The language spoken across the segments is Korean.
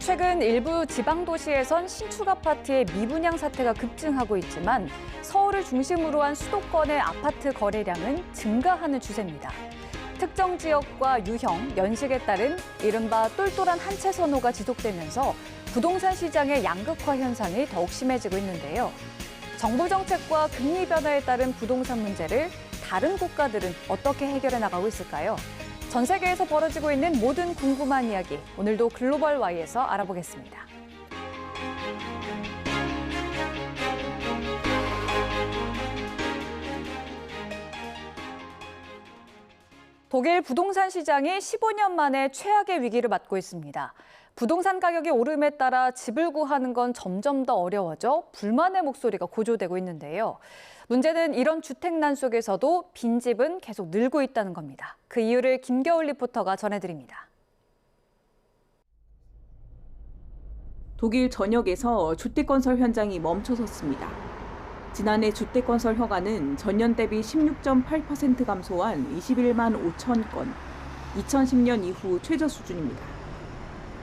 최근 일부 지방 도시에선 신축 아파트의 미분양 사태가 급증하고 있지만 서울을 중심으로 한 수도권의 아파트 거래량은 증가하는 추세입니다. 특정 지역과 유형, 연식에 따른 이른바 똘똘한 한 채 선호가 지속되면서 부동산 시장의 양극화 현상이 더욱 심해지고 있는데요. 정부 정책과 금리 변화에 따른 부동산 문제를 다른 국가들은 어떻게 해결해 나가고 있을까요? 전 세계에서 벌어지고 있는 모든 궁금한 이야기, 오늘도 글로벌 Y에서 알아보겠습니다. 독일 부동산 시장이 15년 만에 최악의 위기를 맞고 있습니다. 부동산 가격이 오름에 따라 집을 구하는 건 점점 더 어려워져 불만의 목소리가 고조되고 있는데요. 문제는 이런 주택난 속에서도 빈집은 계속 늘고 있다는 겁니다. 그 이유를 김겨울 리포터가 전해드립니다. 독일 전역에서 주택건설 현장이 멈춰섰습니다. 지난해 주택건설 허가는 전년 대비 16.8% 감소한 21만 5천 건, 2010년 이후 최저 수준입니다.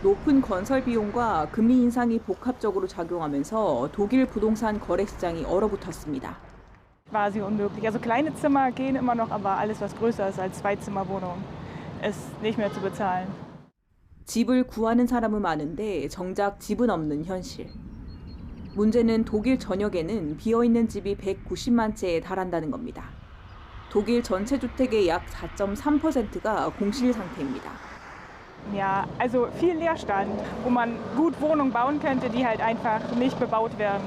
높은 건설 비용과 금리 인상이 복합적으로 작용하면서 독일 부동산 거래 시장이 얼어붙었습니다. Quasi unmöglich. Also kleine Zimmer gehen immer noch, aber alles, was größer ist als Zweizimmerwohnung, ist nicht mehr zu bezahlen. 집을 구하는 사람은 많은데 정작 집은 없는 현실. 문제는 독일 전역에는 비어있는 집이 190만 채에 달한다는 겁니다. 독일 전체 주택의 약 4.3%가 공실 상태입니다. Ja, also viel Leerstand, wo man gut Wohnungen bauen könnte, die halt einfach nicht bebaut werden.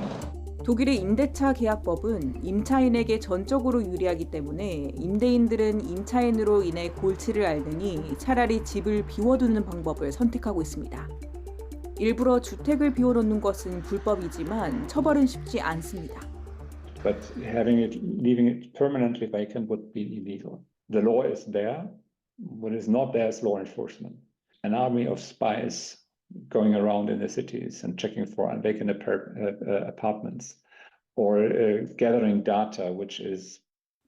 독일의 임대차 계약법은 임차인에게 전적으로 유리하기 때문에 임대인들은 임차인으로 인해 골치를 앓느니 차라리 집을 비워두는 방법을 선택하고 있습니다. 일부러 주택을 비워놓는 것은 불법이지만 처벌은 쉽지 않습니다. But leaving it permanently vacant would be illegal. The law is there. What is not there is law enforcement. An army of spies going around in the cities and checking for vacant apartments or gathering data, which is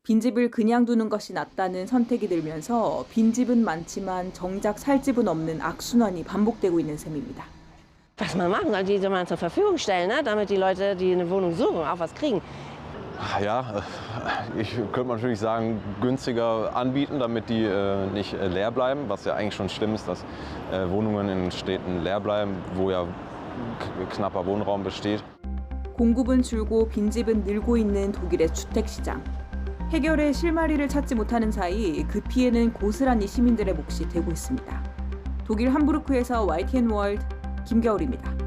빈집을 그냥 두는 것이 낫다는 선택이 들면서 빈집은 많지만 정작 살 집은 없는 악순환이 반복되고 있는 셈입니다. Was man machen kann, diese mal zur Verfügung stellen, ne? Damit die Leute, die eine Wohnung suchen, auch was kriegen. Ja, ich könnte natürlich sagen, günstiger anbieten, damit die nicht leer bleiben, was ja eigentlich schon schlimm ist, dass Wohnungen in Städten leer bleiben, wo ja knapper Wohnraum besteht. 공급은 줄고 빈집은 늘고 있는 독일의 주택시장. 해결의 실마리를 찾지 못하는 사이 그 피해는 고스란히 시민들의 몫이 되고 있습니다. 독일 함부르크에서 YTN 월드 김겨울입니다.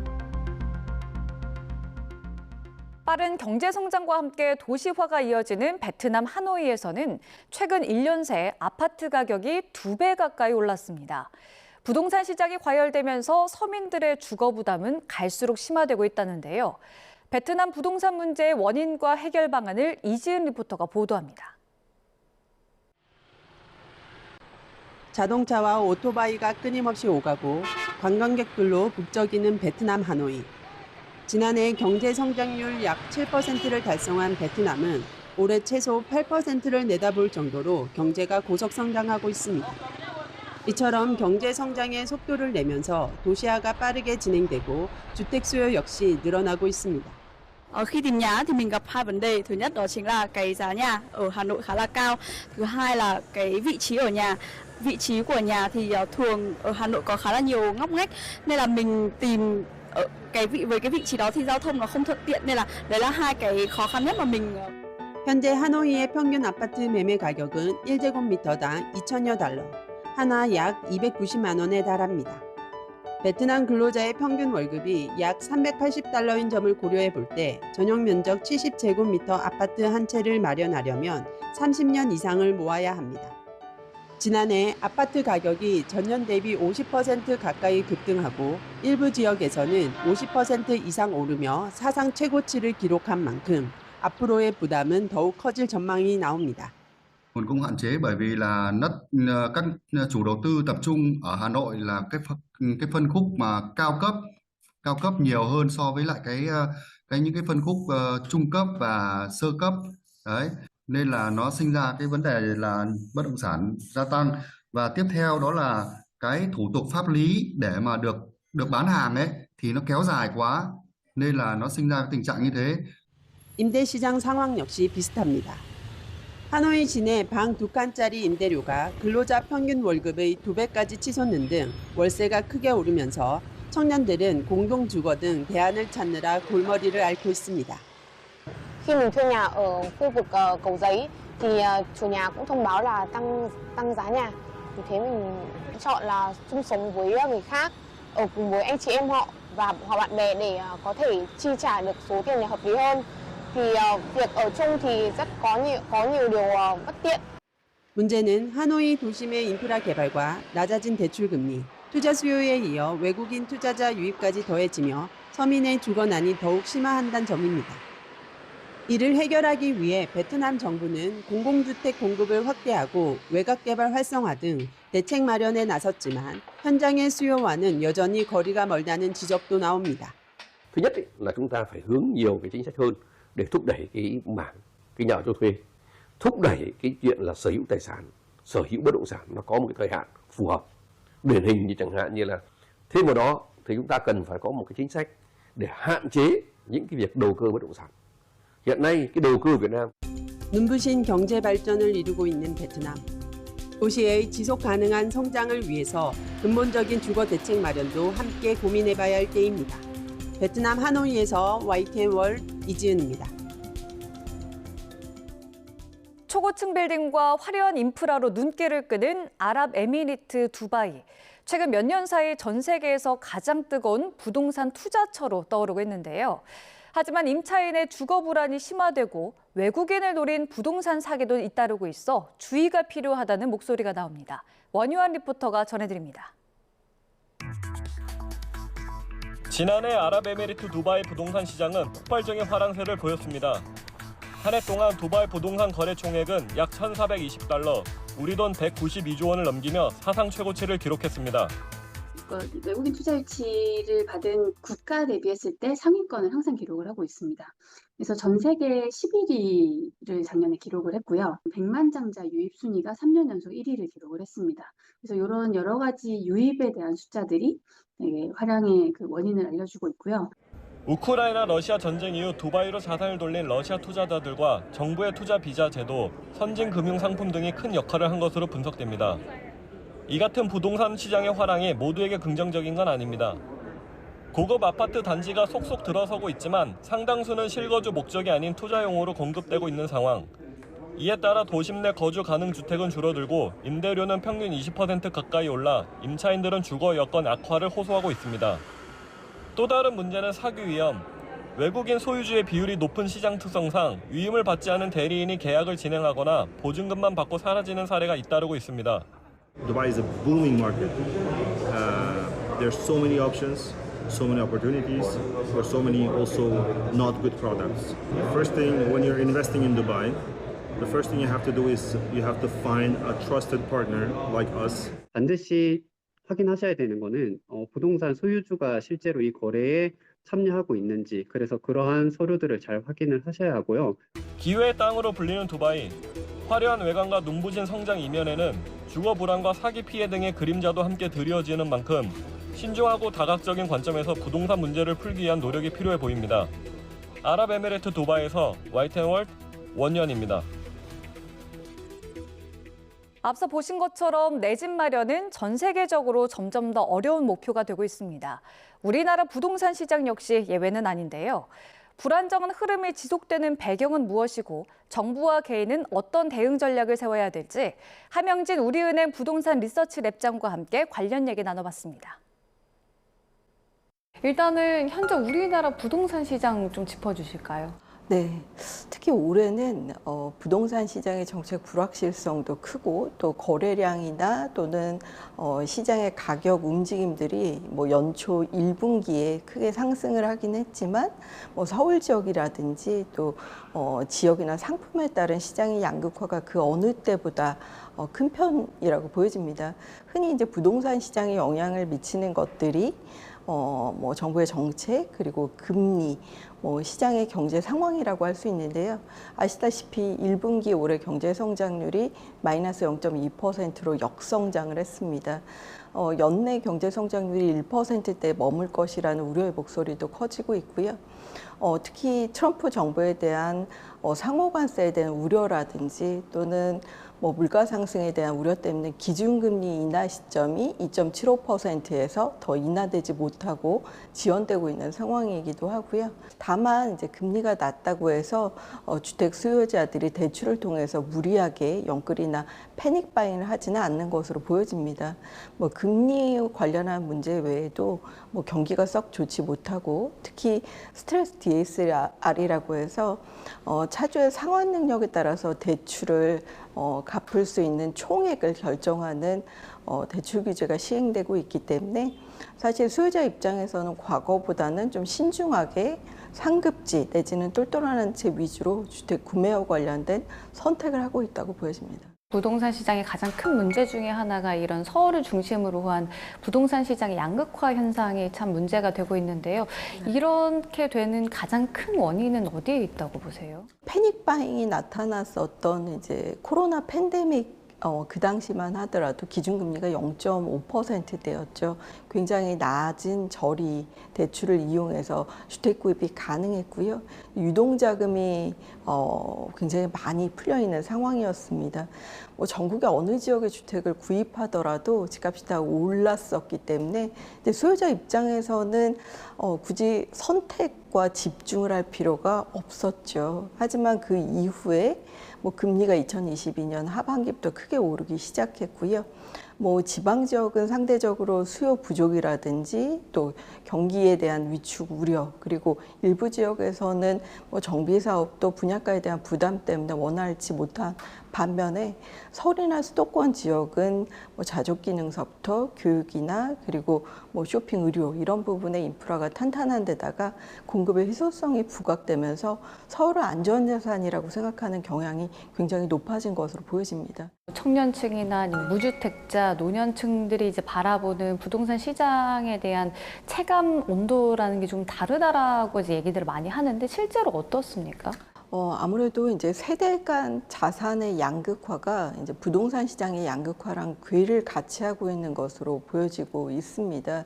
빠른 경제 성장과 함께 도시화가 이어지는 베트남 하노이에서는 최근 1년 새 아파트 가격이 2배 가까이 올랐습니다. 부동산 시장이 과열되면서 서민들의 주거 부담은 갈수록 심화되고 있다는데요. 베트남 부동산 문제의 원인과 해결 방안을 이지은 리포터가 보도합니다. 자동차와 오토바이가 끊임없이 오가고 관광객들로 북적이는 베트남 하노이. 지난해 경제 성장률 약 7%를 달성한 베트남은 올해 최소 8%를 내다볼 정도로 경제가 고속 성장하고 있습니다. 이처럼 경제 성장의 속도를 내면서 도시화가 빠르게 진행되고 주택 수요 역시 늘어나고 있습니다. Khi tìm nhà thì mình gặp hai vấn đề. Thứ nhất đó chính là cái giá nhà ở Hà Nội khá là cao. Thứ hai là cái vị trí ở nhà. Vị trí của nhà thì thường ở Hà Nội có khá là nhiều ngóc ngách nên là mình tìm ở với cái vị trí đó thì giao thông nó không thuận tiện nên là đấy là hai cái khó khăn nhất mà mình. 현재 하노이의 평균 아파트 매매 가격은 1제곱미터당 2천여 달러, 하나 약 290만 원에 달합니다. 베트남 근로자의 평균 월급이 약 380달러인 점을 고려해 볼 때 전용 면적 70제곱미터 아파트 한 채를 마련하려면 30년 이상을 모아야 합니다. 지난해 아파트 가격이 전년 대비 50% 가까이 급등하고 일부 지역에서는 50% 이상 오르며 사상 최고치를 기록한 만큼 앞으로의 부담은 더욱 커질 전망이 나옵니다. Nguồn cung hạn chế bởi vì là các chủ đầu tư tập trung ở Hà Nội là cái phân khúc mà cao cấp nhiều hơn so với lại những cái phân khúc trung cấp và sơ cấp. Đấy, nên là nó sinh ra cái vấn đề là bất động sản gia tăng và tiếp theo đó là cái thủ tục pháp lý để mà được được bán hàng ấy thì nó kéo dài quá nên là nó sinh ra tình trạng như thế. 임대시장 상황 역시 비슷합니다. 하노이 시내 방 2칸짜리 임대료가 근로자 평균 월급의 2배까지 치솟는 등 월세가 크게 오르면서 청년들은 공동주거 등 대안을 찾느라 골머리를 앓고 있습니다. Khi mình thuê nhà ở khu vực Cầu Giấy thì chủ nhà cũng thông báo là tăng giá nhà. Vì thế mình chọn là chung sống với người khác, ở cùng với anh chị em họ và bạn bè để có thể chi trả được số tiền này hợp lý hơn. Thì việc ở chung thì rất có nhiều điều bất tiện. 문제는 하노이 도심의 인프라 개발과 낮아진 대출 금리, 투자 수요에 이어 외국인 투자자 유입까지 더해지며 서민의 주거난이 더욱 심화한다는 점입니다. 이를 해결하기 위해 베트남 정부는 공공주택 공급을 확대하고 외곽개발 활성화 등 대책 마련에 나섰지만 현장의 수요와는 여전히 거리가 멀다는 지적도 나옵니다. Thứ nhất là chúng ta phải hướng nhiều cái chính sách hơn để thúc đẩy cái mảng cái nhà ở cho thuê, thúc đẩy cái chuyện là sở hữu tài sản, sở hữu bất động sản nó có một cái thời hạn phù hợp. Điển hình như chẳng hạn như là thêm vào đó thì chúng ta cần phải có một cái chính sách để hạn chế những cái việc đầu cơ bất động sản. Hiện nay cái đầu cơ Việt Nam 눈부신 경제 발전을 이루고 있는 베트남. 도시의 지속 가능한 성장을 위해서 근본적인 주거 대책 마련도 함께 고민해봐야 할 때입니다. 베트남 하노이에서 YTN월드 이지은입니다. 초고층 빌딩과 화려한 인프라로 눈길을 끄는 아랍에미리트 두바이. 최근 몇 년 사이 전 세계에서 가장 뜨거운 부동산 투자처로 떠오르고 있는데요. 하지만 임차인의 주거 불안이 심화되고 외국인을 노린 부동산 사기도 잇따르고 있어 주의가 필요하다는 목소리가 나옵니다. 원유한 리포터가 전해드립니다. 지난해 아랍에미리트 두바이 부동산 시장은 폭발적인 화랑세를 보였습니다. 한 해 동안 두바이 부동산 거래 총액은 약 1,420달러, 우리 돈 192조 원을 넘기며 사상 최고치를 기록했습니다. 외국인 투자 유치를 받은 국가 대비했을 때 상위권을 항상 기록을 하고 있습니다. 그래서 전 세계 11위를 작년에 기록을 했고요. 100만 장자 유입 순위가 3년 연속 1위를 기록을 했습니다. 그래서 이런 여러 가지 유입에 대한 숫자들이 화랑의 그 원인을 알려주고 있고요. 우크라이나 러시아 전쟁 이후 두바이로 자산을 돌린 러시아 투자자들과 정부의 투자 비자 제도, 선진 금융 상품 등이 큰 역할을 한 것으로 분석됩니다. 이 같은 부동산 시장의 화랑이 모두에게 긍정적인 건 아닙니다. 고급 아파트 단지가 속속 들어서고 있지만 상당수는 실거주 목적이 아닌 투자용으로 공급되고 있는 상황. 이에 따라 도심 내 거주 가능 주택은 줄어들고 임대료는 평균 20% 가까이 올라 임차인들은 주거 여건 악화를 호소하고 있습니다. 또 다른 문제는 사기 위험. 외국인 소유주의 비율이 높은 시장 특성상 위임을 받지 않은 대리인이 계약을 진행하거나 보증금만 받고 사라지는 사례가 잇따르고 있습니다. Dubai is a booming market. There's so many options, so many opportunities, for so many also not good products. First thing, when you're investing in Dubai, the first thing you have to do is you have to find a trusted partner like us. 반드시 확인하셔야 되는 거는 부동산 소유주가 실제로 이 거래에 참여하고 있는지, 그래서 그러한 서류들을 잘 확인을 하셔야 하고요. 기회의 땅으로 불리는 두바이. 화려한 외관과 눈부신 성장 이면에는 주거 불안과 사기 피해 등의 그림자도 함께 드리워지는 만큼 신중하고 다각적인 관점에서 부동산 문제를 풀기 위한 노력이 필요해 보입니다. 아랍에미리트 두바이에서 YTN월드 원연입니다. 앞서 보신 것처럼 내 집 마련은 전 세계적으로 점점 더 어려운 목표가 되고 있습니다. 우리나라 부동산 시장 역시 예외는 아닌데요. 불안정한 흐름이 지속되는 배경은 무엇이고 정부와 개인은 어떤 대응 전략을 세워야 될지 함영진 우리은행 부동산 리서치 랩장과 함께 관련 얘기 나눠봤습니다. 일단은 현재 우리나라 부동산 시장 좀 짚어주실까요? 네, 특히 올해는 부동산 시장의 정책 불확실성도 크고 또 거래량이나 또는 시장의 가격 움직임들이 뭐 연초 1분기에 크게 상승을 하긴 했지만 뭐 서울 지역이라든지 또 지역이나 상품에 따른 시장의 양극화가 그 어느 때보다 큰 편이라고 보여집니다. 흔히 이제 부동산 시장에 영향을 미치는 것들이 뭐 정부의 정책 그리고 금리 뭐 시장의 경제 상황이라고 할 수 있는데요. 아시다시피 1분기 올해 경제 성장률이 마이너스 0.2%로 역성장을 했습니다. 연내 경제 성장률이 1%대에 머물 것이라는 우려의 목소리도 커지고 있고요. 특히 트럼프 정부에 대한 상호관세에 대한 우려라든지 또는 뭐 물가 상승에 대한 우려 때문에 기준금리 인하 시점이 2.75%에서 더 인하되지 못하고 지연되고 있는 상황이기도 하고요. 다만 이제 금리가 낮다고 해서 주택 수요자들이 대출을 통해서 무리하게 영끌이나 패닉 바잉을 하지는 않는 것으로 보여집니다. 뭐 금리 관련한 문제 외에도 뭐 경기가 썩 좋지 못하고 특히 스트레스 DSR이라고 해서 차주의 상환 능력에 따라서 대출을 갚을 수 있는 총액을 결정하는 대출 규제가 시행되고 있기 때문에 사실 수요자 입장에서는 과거보다는 좀 신중하게 상급지 내지는 똘똘한 한 채 위주로 주택 구매와 관련된 선택을 하고 있다고 보여집니다. 부동산 시장의 가장 큰 문제 중에 하나가 이런 서울을 중심으로 한 부동산 시장의 양극화 현상이 참 문제가 되고 있는데요. 이렇게 되는 가장 큰 원인은 어디에 있다고 보세요? 패닉 바잉이 나타났었던 이제 코로나 팬데믹 그 당시만 하더라도 기준금리가 0.5%대였죠. 굉장히 낮은 저리 대출을 이용해서 주택 구입이 가능했고요. 유동자금이 굉장히 많이 풀려있는 상황이었습니다. 뭐 전국의 어느 지역의 주택을 구입하더라도 집값이 다 올랐었기 때문에 이제 수요자 입장에서는 굳이 선택과 집중을 할 필요가 없었죠. 하지만 그 이후에 뭐 금리가 2022년 하반기부터 크게 오르기 시작했고요. 뭐 지방 지역은 상대적으로 수요 부족이라든지 또 경기에 대한 위축 우려 그리고 일부 지역에서는 뭐 정비 사업도 분양가에 대한 부담 때문에 원활치 못한 반면에 서울이나 수도권 지역은 뭐 자족 기능서부터 교육이나 그리고 뭐 쇼핑, 의료 이런 부분의 인프라가 탄탄한 데다가 공급의 희소성이 부각되면서 서울을 안전자산이라고 생각하는 경향이 굉장히 높아진 것으로 보여집니다. 청년층이나 무주택자, 노년층들이 이제 바라보는 부동산 시장에 대한 체감 온도라는 게 좀 다르다라고 이제 얘기들을 많이 하는데 실제로 어떻습니까? 아무래도 이제 세대 간 자산의 양극화가 이제 부동산 시장의 양극화랑 궤를 같이 하고 있는 것으로 보여지고 있습니다.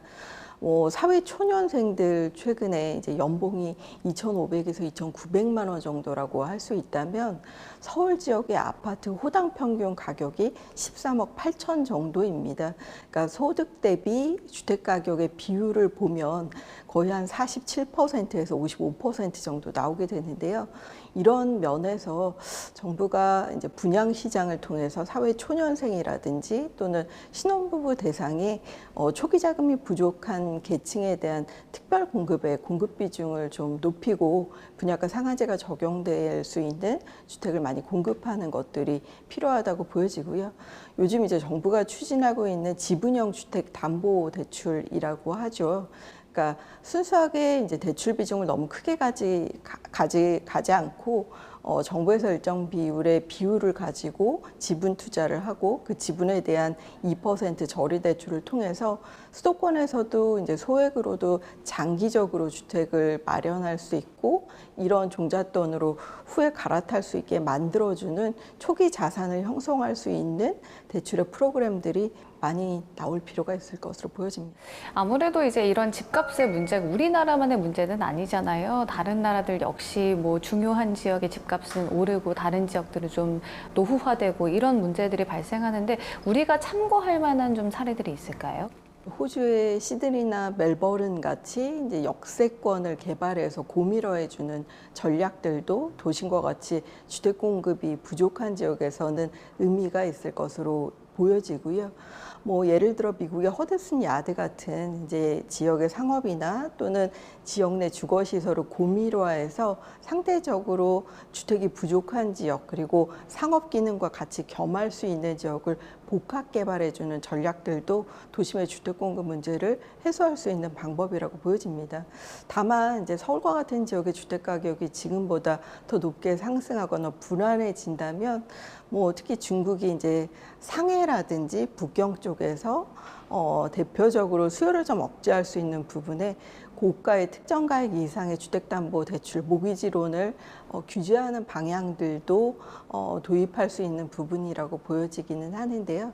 사회 초년생들 최근에 이제 연봉이 2,500에서 2,900만 원 정도라고 할 수 있다면 서울 지역의 아파트 호당 평균 가격이 13억 8천 정도입니다. 그러니까 소득 대비 주택 가격의 비율을 보면 거의 한 47%에서 55% 정도 나오게 되는데요. 이런 면에서 정부가 이제 분양 시장을 통해서 사회 초년생이라든지 또는 신혼부부 대상의 초기 자금이 부족한 계층에 대한 특별 공급의 공급 비중을 좀 높이고 분양가 상한제가 적용될 수 있는 주택을 많이 공급하는 것들이 필요하다고 보여지고요. 요즘 이제 정부가 추진하고 있는 지분형 주택 담보 대출이라고 하죠. 그러니까 순수하게 이제 대출 비중을 너무 크게 가지 않고 정부에서 일정 비율의 비율을 가지고 지분 투자를 하고 그 지분에 대한 2% 저리 대출을 통해서 수도권에서도 이제 소액으로도 장기적으로 주택을 마련할 수 있고 이런 종잣돈으로 후에 갈아탈 수 있게 만들어주는 초기 자산을 형성할 수 있는 대출의 프로그램들이 많이 나올 필요가 있을 것으로 보여집니다. 아무래도 이제 이런 집값의 문제가 우리나라만의 문제는 아니잖아요. 다른 나라들 역시 뭐 중요한 지역의 집값은 오르고 다른 지역들은 좀 노후화되고 이런 문제들이 발생하는데 우리가 참고할 만한 좀 사례들이 있을까요? 호주의 시드니나 멜버른 같이 이제 역세권을 개발해서 고밀화해주는 전략들도 도심과 같이 주택 공급이 부족한 지역에서는 의미가 있을 것으로 보여지고요. 뭐 예를 들어 미국의 허드슨 야드 같은 이제 지역의 상업이나 또는 지역 내 주거 시설을 고밀화해서 상대적으로 주택이 부족한 지역 그리고 상업 기능과 같이 겸할 수 있는 지역을 복합 개발해주는 전략들도 도심의 주택 공급 문제를 해소할 수 있는 방법이라고 보여집니다. 다만 이제 서울과 같은 지역의 주택 가격이 지금보다 더 높게 상승하거나 불안해진다면 뭐 특히 중국이 이제 상해라든지 북경 쪽에서 대표적으로 수요를 좀 억제할 수 있는 부분에 고가의 특정 가액 이상의 주택담보대출 모기지론을 규제하는 방향들도 도입할 수 있는 부분이라고 보여지기는 하는데요.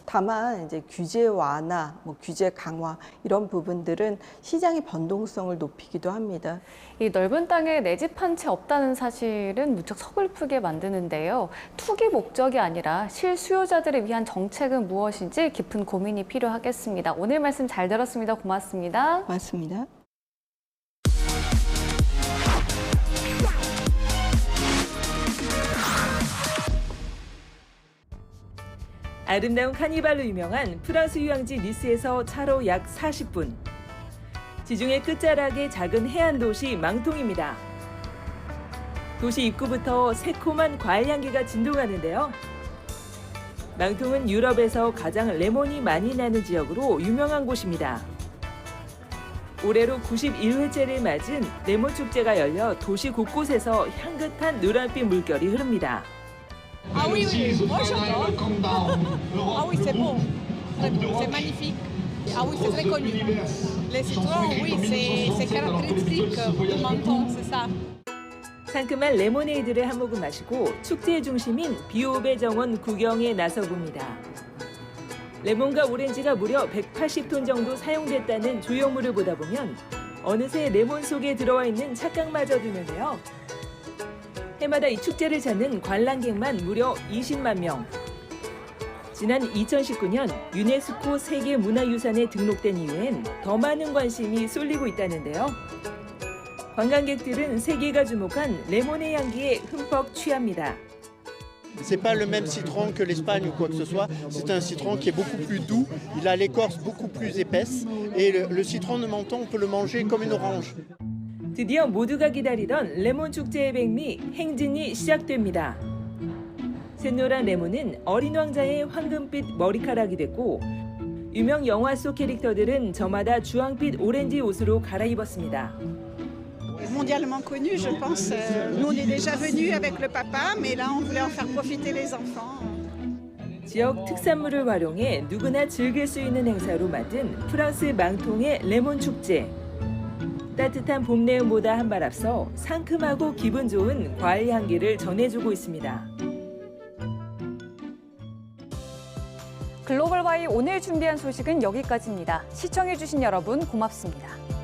다만 이제 규제 완화, 규제 강화 이런 부분들은 시장의 변동성을 높이기도 합니다. 이 넓은 땅에 내 집 한 채 없다는 사실은 무척 서글프게 만드는데요. 투기 목적이 아니라 실수요자들을 위한 정책은 무엇인지 깊은 고민이 필요하겠습니다. 오늘 말씀 잘 들었습니다. 고맙습니다. 고맙습니다. 아름다운 카니발로 유명한 프랑스 휴양지 니스에서 차로 약 40분. 지중해 끝자락의 작은 해안 도시 망통입니다. 도시 입구부터 새콤한 과일 향기가 진동하는데요. 망통은 유럽에서 가장 레몬이 많이 나는 지역으로 유명한 곳입니다. 올해로 91회째를 맞은 레몬 축제가 열려 도시 곳곳에서 향긋한 노란빛 물결이 흐릅니다. Ah oui, oui, moi j'adore. Ah oui, c'est beau. C'est magnifique. Ah oui, c'est très connu. Les citrons, oui, c'est caractéristique du menton, c'est ça. 상큼한 레모네이드를 한 모금 마시고 축제의 중심인 비오베 정원 구경에 나서봅니다. 레몬과 오렌지가 무려 180톤 정도 사용됐다는 조형물을 보다 보면 어느새 레몬 속에 들어와 있는 착각마저 드는데요. 해마다 이 축제를 찾는 관람객만 무려 20만 명. 지난 2019년 유네스코 세계문화유산에 등록된 이후엔 더 많은 관심이 쏠리고 있다는데요. 관광객들은 세계가 주목한 레몬의 향기에 흠뻑 취합니다. C'est pas le même citron que l'Espagne ou quoi que ce soit. C'est un citron qui est beaucoup plus doux. Il a l'écorce beaucoup plus épaisse. Et le citron de menton, on peut le manger comme une orange. 드디어 모두가 기다리던 레몬 축제의 백미 행진이 시작됩니다. 샛노란 레몬은 어린 왕자의 황금빛 머리카락이 됐고 유명 영화 속 캐릭터들은 저마다 주황빛 오렌지 옷으로 갈아입었습니다. Mondialement connu, je pense. Nous, on est déjà venus avec le papa, mais là, on voulait en faire profiter les enfants. 지역 특산물을 활용해 누구나 즐길 수 있는 행사로 만든 프랑스 망통의 레몬 축제. 따뜻한 봄 내음보다 한 발 앞서 상큼하고 기분 좋은 과일 향기를 전해주고 있습니다. 글로벌 Y 오늘 준비한 소식은 여기까지입니다. 시청해주신 여러분 고맙습니다.